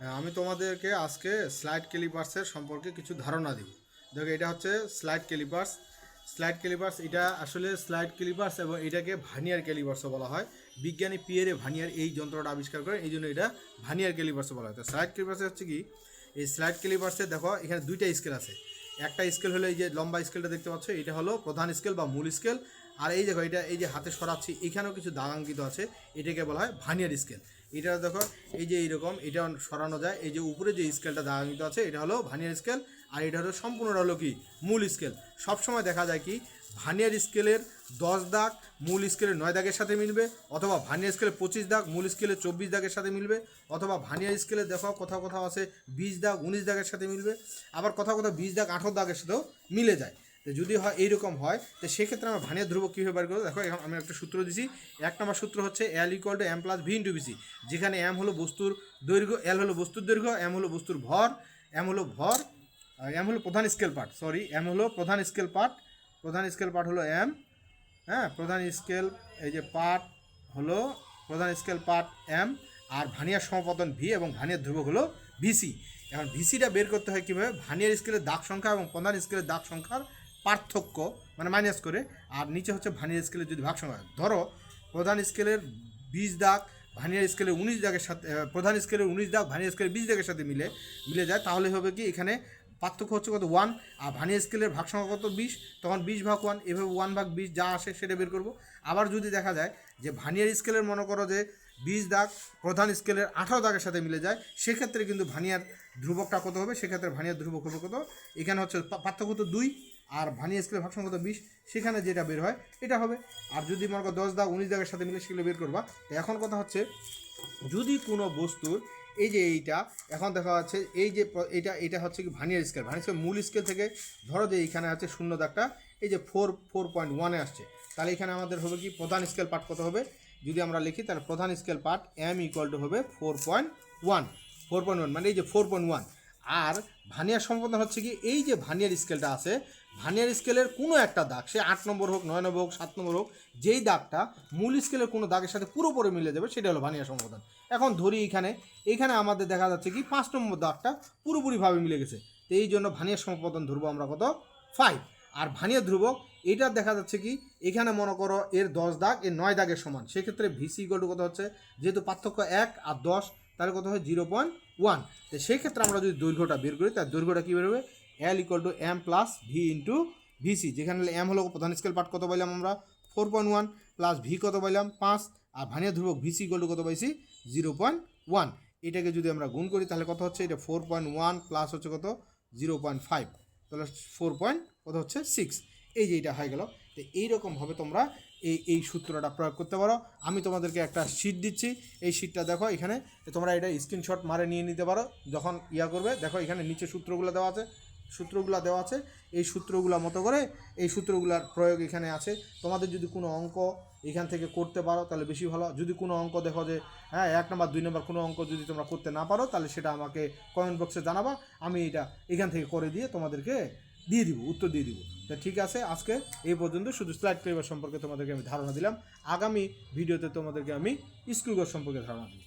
আমি তোমাদেরকে আজকে স্লাইড ক্যালিপার্সের সম্পর্কে কিছু ধারণা দিব। দেখো, এটা হচ্ছে স্লাইড ক্যালিপার্স। স্লাইড ক্যালিপার্স এটা আসলে স্লাইড ক্যালিপার্স এবং এটাকে ভার্নিয়ার ক্যালিপার্সও বলা হয়। বিজ্ঞানী পিয়েরে ভার্নিয়ার এই যন্ত্রটা আবিষ্কার করে, এই জন্য এটা ভার্নিয়ার ক্যালিপার্সও বলা হয়। তো স্লাইড ক্যালিপার্সে হচ্ছে কি, এই স্লাইড ক্যালিপার্সে দেখো এখানে দুইটা স্কেল আছে। একটা স্কেল হলো এই যে লম্বা স্কেলটা দেখতে পাচ্ছ, এটা হলো প্রধান স্কেল বা মূল স্কেল। আর এই দেখো, এটা এই যে হাতে সরাচ্ছি, এখানেও কিছু দাগাঙ্কিত আছে, এটাকে বলা হয় ভার্নিয়ার স্কেল। এটা দেখো, এই যে এইরকম এটা সরানো যায়, এই যে উপরে যে স্কেলটা দাগাঙ্কিত আছে এটা হলো ভার্নিয়ার স্কেল। আর এটা হলো সম্পূর্ণটা হলো কি মূল স্কেল। সবসময় দেখা যায় কি ভার্নিয়ার স্কেলের 10 দাগ মূল স্কেলের 9 দাগের সাথে মিলবে, অথবা ভার্নিয়ার স্কেলের 25 দাগ মূল স্কেলের 24 দাগের সাথে মিলবে, অথবা ভার্নিয়ার স্কেলে দেখো কোথাও কোথাও আছে 20 দাগ 19 দাগের সাথে মিলবে, আবার কোথাও কোথাও 20 দাগ 18 দাগের সাথেও মিলে যায়। তো যদি হয় এইরকম হয়, তো সেক্ষেত্রে আমরা ভার্নিয়ার ধ্রুবক কীভাবে বের করবো? দেখো, এখন আমি একটা সূত্র দিছি। 1 নম্বর সূত্র হচ্ছে L = M + V × VC, যেখানে M হলো বস্তুর দৈর্ঘ্য, L হলো বস্তুর দৈর্ঘ্য, M হলো বস্তুর ভর, M হলো প্রধান স্কেল পার্ট, M হলো প্রধান স্কেল পার্ট। প্রধান স্কেল পার্ট হলো M, হ্যাঁ, প্রধান স্কেল এই যে পার্ট হলো প্রধান স্কেল পার্ট M। আর ভার্নিয়ার সমাপতন V এবং ভার্নিয়ার ধ্রুবক হলো VC। এখন ভিসিটা বের করতে হয় কীভাবে? ভার্নিয়ার স্কেলের দাগ সংখ্যা এবং প্রধান স্কেলের দাগ সংখ্যার পার্থক্য, মানে মাইনাস করে, আর নিচে হচ্ছে ভার্নিয়ার স্কেলের যদি ভাগ সংখ্যা। ধরো প্রধান স্কেলের 20 দাগ ভার্নিয়ার স্কেলের 19 দাগের সাথে, প্রধান স্কেলের 19 দাগ ভার্নিয়ার স্কেলের 20 দাগের সাথে মিলে যায়, তাহলে হবে কি এখানে পার্থক্য হচ্ছে কত? 1। আর ভার্নিয়ার স্কেলের ভাগ সংখ্যা কত? 20। তখন 20/1, এভাবে 1/20 যা আসে সেটা বের করব। আবার যদি দেখা যায় যে ভার্নিয়ার স্কেলের মনে করো যে 20 দাগ প্রধান স্কেলের 18 দাগের সাথে মিলে যায়, সেক্ষেত্রে কিন্তু ভার্নিয়ার ধ্রুবকটা কত হবে? সেক্ষেত্রে ভার্নিয়ার ধ্রুবক হবে কত? এখানে হচ্ছে পার্থক্য তো 2, আর ভার্নিয়ার স্কেলের ভাগ সংখ্যা কত? 20, সেখানে যেটা বের হয় এটা হবে। আর যদি মনে করো 10 দাগ 19 দাগের সাথে মিলে, সেগুলো বের করবা। তো এখন কথা হচ্ছে, যদি কোনো বস্তুর এই যে এইটা এখন দেখা যাচ্ছে, এই যে এটা হচ্ছে কি ভার্নিয়ার স্কেল। ভার্নিয়ার স্কেল মূল স্কেল থেকে ধরো যে এইখানে আছে শূন্য দাগটা, এই যে 4.1-এ আসছে, তাহলে এখানে আমাদের হবে কি প্রধান স্কেল পার্ট কত হবে? যদি আমরা লিখি তাহলে প্রধান স্কেল পার্ট M = হবে 4.1, মানে এই যে 4.1। আর ভার্নিয়ার সম্পাদন হচ্ছে কি, এই যে ভার্নিয়ার স্কেলটা আছে, ভার্নিয়ার স্কেলের কোনো একটা দাগ, সে 8 নম্বর হোক 9 নম্বর হোক 7 নম্বর হোক, যেই দাগটা মূল স্কেলের কোনো দাগের সাথে পুরোপুরি মিলে যাবে সেটা হলো ভার্নিয়ার সম্পাদন। এখন ধরি এখানে আমাদের দেখা যাচ্ছে কি 5 নম্বর দাগটা পুরোপুরিভাবে মিলে গেছে, তো এই জন্য ভার্নিয়ার সম্পাদন ধরবো আমরা কত? 5। আর ভার্নিয়ার ধ্রুবক এটা দেখা যাচ্ছে কি, এখানে মনে করো এর 10 দাগ এর 9 দাগের সমান, সেক্ষেত্রে ভিসি = কত হচ্ছে? যেহেতু পার্থক্য 1 আর 10, তাহলে কত হয়? 0.1। তো সেই ক্ষেত্রে আমরা যদি দৈর্ঘ্যটা বের করি, তার দৈর্ঘ্যটা কী বেরোবে? L = M + V × VC, যেখানে M হলো প্রধান স্কেল পার্ট কত পাইলাম আমরা? 4.1, প্লাস V কত পাইলাম? 5। আর ভার্নিয়ার ধ্রুবক VC = কত পাইছি? 0.1। এটাকে যদি আমরা গুণ করি তাহলে কত হচ্ছে? এটা 4.1 প্লাস হচ্ছে কত? 0.5, তাহলে 4. কত হচ্ছে? 6। এই যে এটা হয়ে গেল। তো এইরকমভাবে তোমরা এই সূত্রটা প্রয়োগ করতে পারো। আমি তোমাদেরকে একটা শিট দিচ্ছি, এই শিটটা দেখো, এখানে তোমরা এটা স্ক্রিনশট মারে নিয়ে নিতে পারো যখন করবে। দেখো এখানে নিচে সূত্রগুলো দেওয়া আছে, এই সূত্রগুলো মতো করে এই সূত্রগুলোর প্রয়োগ এখানে আছে। তোমাদের যদি কোনো অঙ্ক এখান থেকে করতে পারো তাহলে বেশি ভালো। যদি কোনো অঙ্ক দেখো যে 1 নম্বর 2 নম্বর কোনো অঙ্ক যদি তোমরা করতে না পারো, তাহলে সেটা আমাকে কমেন্ট বক্সে জানাবা, আমি এটা এখান থেকে করে দিয়ে তোমাদেরকে উত্তর দিয়ে দিব। তো ঠিক আছে, আজকে এই পর্যন্ত। শুধু স্লাইড ক্যালিপার সম্পর্কে তোমাদেরকে আমি ধারণা দিলাম। আগামী ভিডিওতে তোমাদেরকে আমি স্ক্রু গজ সম্পর্কে ধারণা দিব।